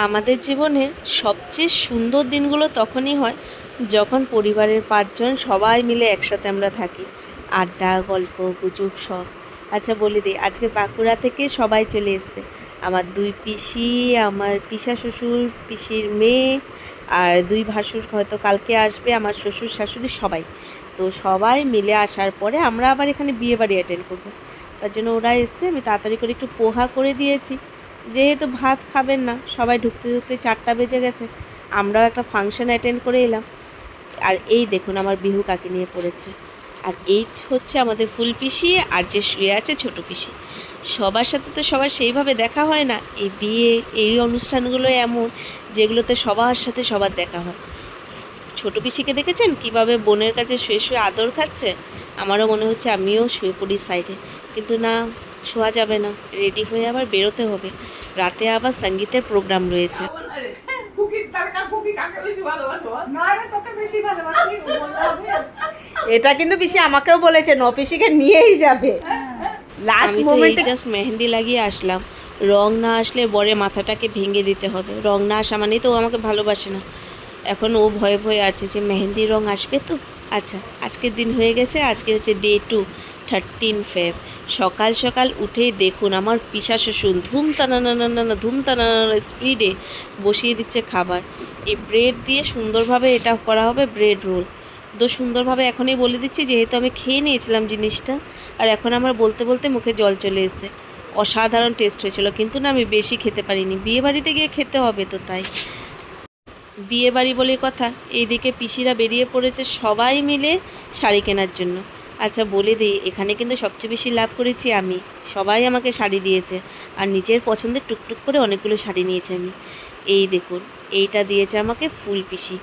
আমাদের জীবনের সবচেয়ে সুন্দর দিনগুলো তখনই হয় যখন পরিবারের 5 জন সবাই মিলে একসাথে আমরা থাকি। আড্ডা, গল্প, গুজব সব। আচ্ছা বলে দিই, আজকে বাঁকুড়া থেকে সবাই চলে এসেছে। আমার 2 পিসি, আমার পিসা শ্বশুর, পিসির মেয়ে আর 2 ভাসুর হয়তো কালকে আসবে, আমার শ্বশুর শাশুড়ি সবাই। তো সবাই মিলে আসার পরে আমরা আবার এখানে বিয়েবাড়ি অ্যাটেন্ড করবো। তার জন্য ওরা এসছে, আমি তাড়াতাড়ি করে একটু পোহা করে দিয়েছি। যেহেতু ভাত খাবেন না, সবাই ঢুকতে ঢুকতে 4টা বেজে গেছে। আমরাও একটা ফাংশন অ্যাটেন্ড করে এলাম। আর এই দেখুন আমার বিহু কাকি নিয়ে পড়েছে। আর এই হচ্ছে আমাদের ফুল পিসি, আর যে শুয়ে আছে ছোট পিসি। সবার সাথে তো সবার সেইভাবে দেখা হয় না। এই বিয়ে, এই অনুষ্ঠানগুলো এমন যেগুলোতে সবার সাথে সবার দেখা হয়। ছোট পিসিকে দেখেছেন কিভাবে বোনের কাছে শুয়ে শুয়ে আদর খাচ্ছে? আমারও মনে হচ্ছে আমিও শুয়ে পড়ি সাইডে, কিন্তু না, শোয়া যাবে না, রেডি হয়ে আবার বেরোতে হবে। রাতে আবার সঙ্গীতের প্রোগ্রাম রয়েছে। এটা কিন্তু পিসি আমাকেও বলেছে পিসিকে নিয়েই যাবে। আমি তো এই জাস্ট মেহেন্দি লাগিয়ে আসলাম। রং না আসলে বরে মাথাটাকে ভেঙে দিতে হবে। রং না আসা মানেই তো ও আমাকে ভালোবাসে না। এখন ও ভয়ে ভয়ে আছে যে মেহেন্দির রং আসবে তো। আচ্ছা, আজকের দিন হয়ে গেছে। আজকে হচ্ছে ডে 2, 13 ফেব। সকাল সকাল উঠেই দেখুন আমার পিসা শ্বশুর ধুম টানানা স্পিডে বসিয়ে দিচ্ছে খাবার। এই ব্রেড দিয়ে সুন্দরভাবে এটা করা হবে ব্রেড রোল। তো সুন্দরভাবে এখনই বলে দিচ্ছি, যেহেতু আমি খেয়ে নিয়েছিলাম জিনিসটা, আর এখন আমার বলতে বলতে মুখে জল চলে এসেছে। অসাধারণ টেস্ট হয়েছিল, কিন্তু না আমি বেশি খেতে পারিনি। বিয়েবাড়িতে গিয়ে খেতে হবে তো, তাই। বিয়েবাড়ি বলে কথা, এইদিকে পিসিরা বেরিয়ে পড়েছে সবাই মিলে শাড়ি কেনার জন্য। আচ্ছা বলে দিই, এখানে কিন্তু সবচেয়ে বেশি লাভ করেছি আমি। সবাই আমাকে শাড়ি দিয়েছে, আর নিজের পছন্দের টুকটুক করে অনেকগুলো শাড়ি নিয়েছি আমি। এই দেখুন, এইটা দিয়েছে আমাকে ফুল পিসি।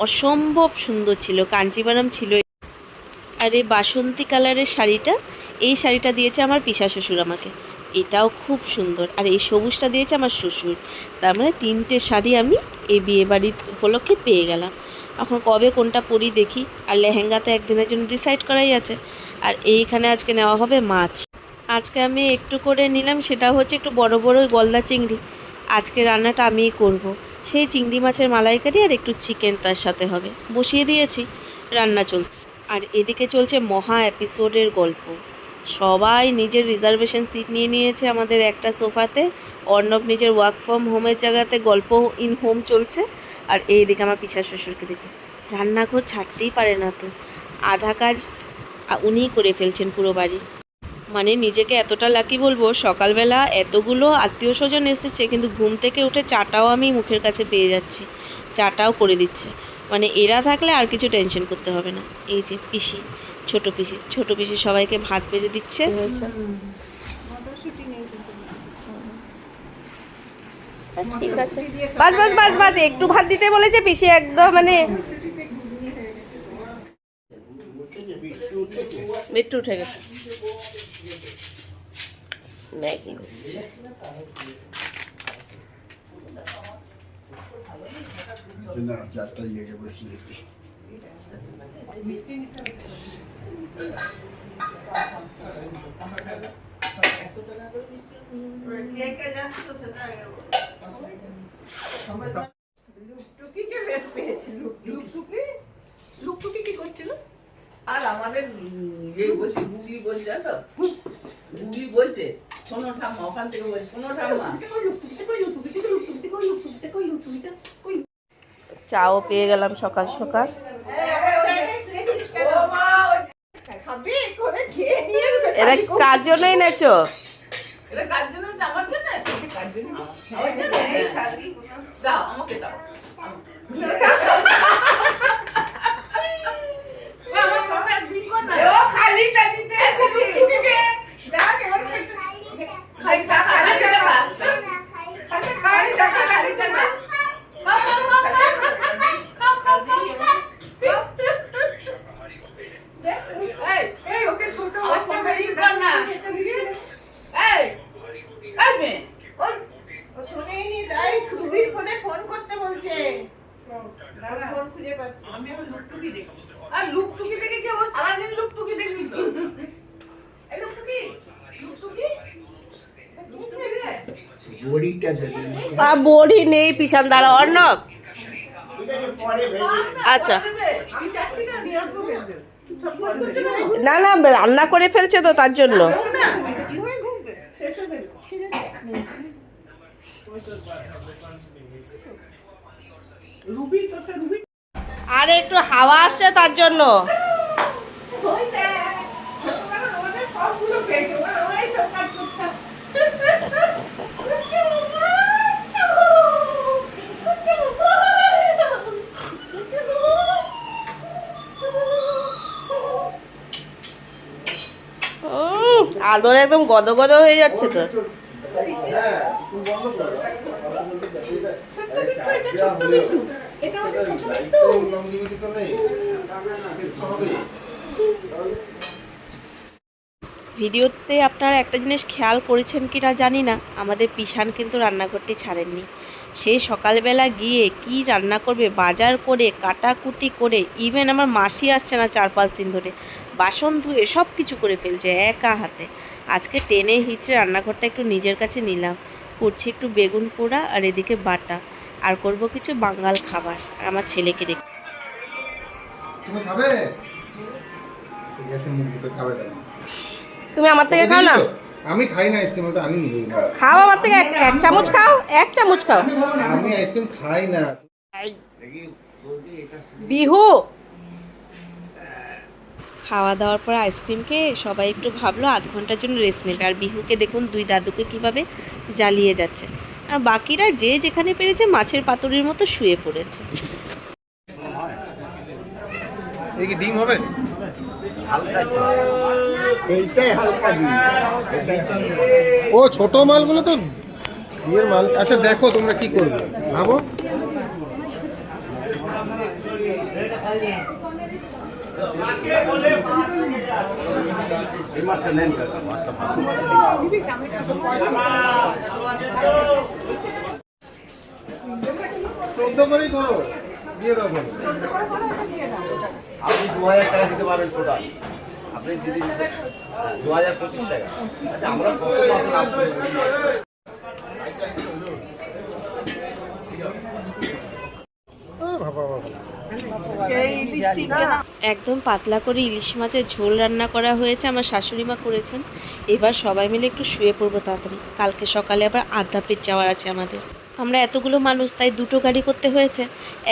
অসম্ভব সুন্দর ছিল, কাঞ্জিভারম ছিল। আর এই বাসন্তী কালারের শাড়িটা, এই শাড়িটা দিয়েছে আমার পিসা শ্বশুর আমাকে। এটাও খুব সুন্দর। আর এই সবুজটা দিয়েছে আমার শ্বশুর। তার মানে 3টে শাড়ি আমি এই বিয়েবাড়ির উপলক্ষে পেয়ে গেলাম। এখন কবে কোনটা পরি দেখি। আর লেহেঙ্গাতে একদিনের জন্য ডিসাইড করাই আছে। আর এইখানে আজকে নেওয়া হবে মাছ। আজকে আমি একটু করে নিলাম, সেটা হচ্ছে একটু বড় বড় গলদা চিংড়ি। আজকে রান্নাটা আমিই করব। সেই চিংড়ি মাছের মালাইকারি আর একটু চিকেন তার সাথে হবে। বসিয়ে দিয়েছি, রান্না চলছে। আর এদিকে চলছে মহা এপিসোডের গল্প। সবাই নিজের রিজার্ভেশন সিট নিয়ে নিয়েছে আমাদের একটা সোফাতে। অর্ণব নিজের ওয়ার্ক ফ্রম হোমের জায়গাতে গল্প ইন হোম চলছে। আর এইদিকে আমার পিসা শ্বশুরকে দেখে রান্নাঘর ছাড়তেই পারে না, তো আধা কাজ উনিই করে ফেলছেন পুরো বাড়ি। মানে নিজেকে এতটা লাকি বলবো, সকালবেলা এতগুলো আত্মীয় স্বজন এসেছে, কিন্তু ঘুম থেকে উঠে চাটাও আমি মুখের কাছে পেয়ে যাচ্ছি। চাটাও করে দিচ্ছে। মানে এরা থাকলে আর কিছু টেনশন করতে হবে না। এই যে পিসি, ছোট পিসি সবাইকে ভাত বেড়ে দিচ্ছে। ঠিক আছে, বাস বাস বাস বাস, একটু ভাত দিতে বলেছে পিসি, একদম মানে মেট্রো উঠে গেছে। ম্যাগি হচ্ছে। লুকটুকি কি করছিল? আর আমাদের বলছি গুগলি বলছে তো, গুগলি বলছে শোনো ঠাম্মা, ওখান থেকে বলছে শোনো ঠাম্মা। চাও পেয়ে গেলাম সকাল সকাল। এরা কার জন্য এনেছো? এটা কার জন্য? আমার জন্য। কার জন্য? আমার জন্য। দাও আমাকে দাও। আমার সবাই বিকো না। ও খালিটা দিতে। লুকটুকিকে দাও কেমন খালিটা খালিটা খালিটা খালিটা এই ওকে ছোট বাচ্চা বিকো না। এই এই মে ও শুনেইনি, তাই সুবীর ফোনে ফোন করতে বলছে। ফোন খুঁজে পাচ্ছি আমি। এখন লুকটুকি দেখি। আর লুকটুকি দেখে কি অবস্থা? সারাদিন লুকটুকি দেখবি তো। এই লুকটুকি লুকটুকি লুকটুকি রে বড়িটা যদি বড়ি নেই পিছন দ্বারা অর্ণব। আচ্ছা না না রান্না করে ফেলছে তো তার জন্য। আরে একটু হাওয়া আসছে তার জন্য। আদর একদম গদগদ হয়ে যাচ্ছে তো। ভিডিওতে আপনারা একটা জিনিস খেয়াল করেছেন কি না জানি না, আমাদের পিসান কিন্তু রান্নাঘরটি ছাড়েননি। সে সকালবেলা গিয়ে কি রান্না করবে বাজার করে কাটাকুটি করে, ইভেন আমার মাসি আসছে না 4-5 দিন ধরে, বাসন ধুয়ে সব কিছু করে ফেলছে একা হাতে। আজকে টেনে হিচড়ে রান্নাঘরটা একটু নিজের কাছে নিলাম। করছি একটু বেগুন পোড়া আর এদিকে বাটা, আর করব কিছু বাঙাল খাবার। আর আমার ছেলেকে দেখ। তুমি খাবে? ঠিক আছে, মুখ তো খাবে না। তুমি আমার থেকে খাও না। আমি খাই না আইসক্রিম, তো আমি নিই না। খাও আমার থেকে, এক চামচ খাও, এক চামচ খাও। আমি আইসক্রিম খাই না। বিহু খাওয়া দাওয়ার পর আইসক্রিম খেয়ে সবাই একটু ভাবলো আধ ঘন্টার জন্য রেস্ট নেবে। আর বিহুকে দেখুন দুই দাদুকে কিভাবে জ্বালিয়ে যাচ্ছে, আর বাকিরা যে যেখানে পেরেছে মাছের পাতুরির মতো শুয়ে পড়েছে। এই কি ডিম হবে? এইটাই হালকা ডিম। ও ছোট মালগুলো তো বিয়ের মাল। আচ্ছা দেখো তোমরা কি করবে ভাবো। চোদ্দ করেই করো, দিয়ে দাও। আপনি 2000 টাকা দিতে পারবেন টোটাল, আপনি যদি 2025 টাকা। আচ্ছা আমরা কত মাছ লাভ করে একদম পাতলা করে ইলিশ মাছের ঝোল রান্না করা হয়েছে, আমার শাশুড়ি মা করেছেন। এবার সবাই মিলে একটু শুয়ে পড়বো তাড়াতাড়ি, কালকে সকালে আবার আদ্যাপীঠ যাওয়ার আছে আমাদের। আমরা এতগুলো মানুষ, তাই দুটো গাড়ি করতে হয়েছে।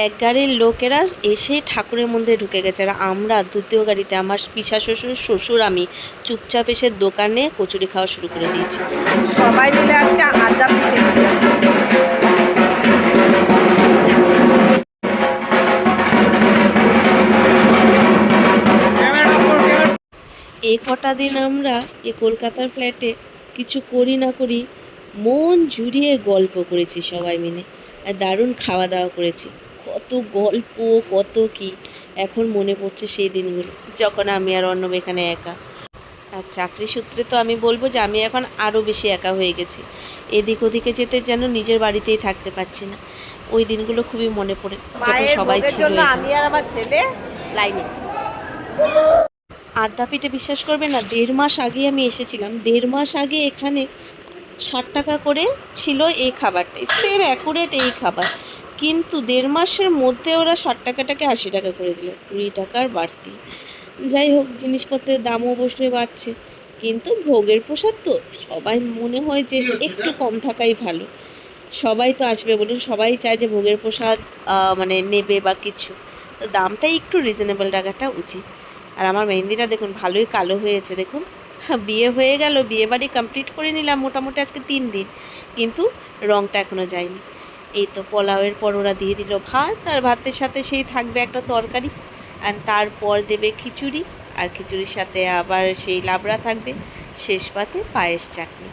এক গাড়ির লোকেরা এসে ঠাকুরের মন্দিরে ঢুকে গেছে, আর আমরা দ্বিতীয় গাড়িতে আমার পিসা শ্বশুর, শ্বশুর, আমি চুপচাপ এসে দোকানে কচুরি খাওয়া শুরু করে দিয়েছি। সবাই মিলে আজকে আদ্যাপীঠ কটা দিন আমরা কলকাতার ফ্ল্যাটে কিছু করি না করি মন জুড়িয়ে গল্প করেছি সবাই মিলে, আর দারুণ খাওয়া দাওয়া করেছি। কত গল্প, কত কি এখন মনে পড়ছে সেই দিনগুলো, যখন আমি আর অর্ণব এখানে একা। আর চাকরি সূত্রে তো আমি বলবো যে আমি এখন আরও বেশি একা হয়ে গেছি। এদিক ওদিকে যেতে যেন নিজের বাড়িতেই থাকতে পারছি না। ওই দিনগুলো খুবই মনে পড়ে, যখন সবাই ছিল এখানে। আমি আর আমার ছেলে লাইনে। আদ্যাপীঠে বিশ্বাস করবে না, 1.5 মাস আগে আমি এসেছিলাম। 1.5 মাস আগে এখানে 60 টাকা করে ছিল এই খাবারটাই, সেম অ্যাকুরেট এই খাবার। কিন্তু 1.5 মাসের মধ্যে ওরা 60 টাকাটাকে 80 টাকা করে দিল, 20 টাকার বাড়তি। যাই হোক, জিনিসপত্রের দামও অবশ্যই বাড়ছে, কিন্তু ভোগের প্রসাদ তো সবাই মনে হয় যে একটু কম থাকাই ভালো। সবাই তো আসবে বলুন, সবাই চায় যে ভোগের প্রসাদ মানে নেবে বা কিছু, তো দামটা একটু রিজনেবল রাখাটা উচিত। আর আমার মেহেন্দিটা দেখুন ভালোই কালো হয়েছে। দেখুন, বিয়ে হয়ে গেল, বিয়ে বাড়ি কমপ্লিট করে নিলাম মোটামুটি আজকে 3 দিন, কিন্তু রঙটা এখনও যায়নি। এই তো পোলাওয়ের পর ওরা দিয়ে দিল ভাত, আর ভাতের সাথে সেই থাকবে একটা তরকারি, আর তারপর দেবে খিচুড়ি, আর খিচুড়ির সাথে আবার সেই লাবড়া থাকবে, শেষ পাতে পায়েস চাটনি।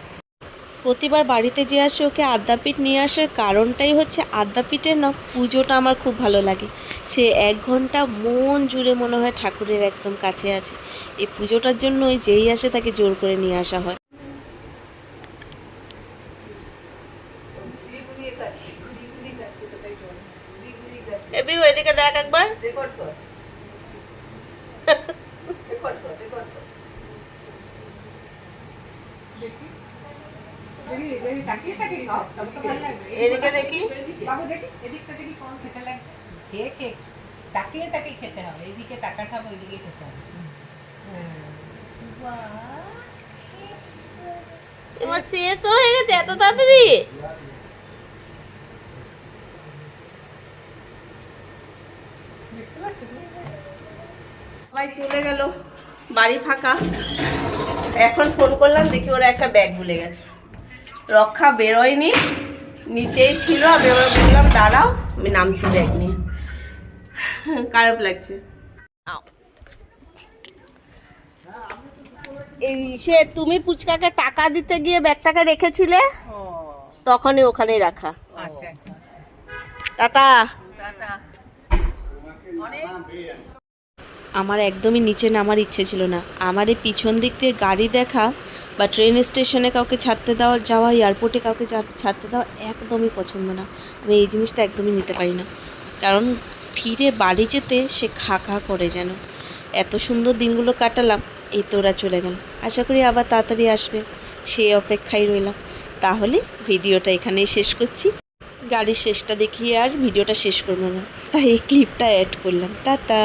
প্রতিবার বাড়িতে যে আসে ওকে আদ্যাপীঠ নিয়ে আসার কারণটাই হচ্ছে আদ্যাপীঠের না পুজোটা আমার খুব ভালো লাগে। সে 1 ঘন্টা মন জুড়ে মনে হয় ঠাকুরের একদম কাছে আছে। এই পুজোটার জন্যই যেই আসে তাকে জোর করে নিয়ে আসা হয়। এদিকে দেখ একবার। তাকিয়ে তাকিয়ে খাও, তবে তো ভালো লাগবে। এদিকে দেখি। বাবু দেখি, এদিকটা দেখি কম খেতে লাগবে। খেয়ে খেয়ে তাকিয়ে তাকিয়ে খেতে হবে, এদিকে তাকাতে হবে, ওইদিকে খেতে হবে। তোমার শেষ হয়ে গেছে এত তাড়াতাড়ি? দেখতে পাচ্ছ তুমি? সবাই চলে গেল, বাড়ি ফাঁকা। এখন ফোন করলাম, দেখি ওরা একটা ব্যাগ ভুলে গেছে। রক্ষা বেরোয়নি, নিচেই ছিল। আমি আবার বললাম দাঁড়াও, আমি নামছি ব্যাগ নিয়ে। খারাপ লাগছে। এই সে তুমি পুচকাকে টাকা দিতে গিয়ে ব্যাগটাকে রেখেছিলে, ও তখনই ওখানেই রাখা। আচ্ছা আচ্ছা টাটা। টাটা। আমার একদমই নিচে নামার ইচ্ছে ছিল না। আমার এই পিছন দিক দিয়ে গাড়ি দেখা বা ট্রেন স্টেশনে কাউকে ছাড়তে দেওয়া, যাওয়া, এয়ারপোর্টে কাউকে ছাড়তে দেওয়া একদমই পছন্দ না। আমি এই জিনিসটা একদমই নিতে পারি না, কারণ ফিরে বাড়ি যেতে সে খা খা করে যেন। এত সুন্দর দিনগুলো কাটালাম, এই তো ওরা চলে গেল। আশা করি আবার তাড়াতাড়ি আসবে, সেই অপেক্ষায় রইলাম। তাহলে ভিডিওটা এখানেই শেষ করছি। গাড়ির শেষটা দেখিয়ে আর ভিডিওটা শেষ করবো না, তাই এই ক্লিপটা অ্যাড করলাম। টাটা।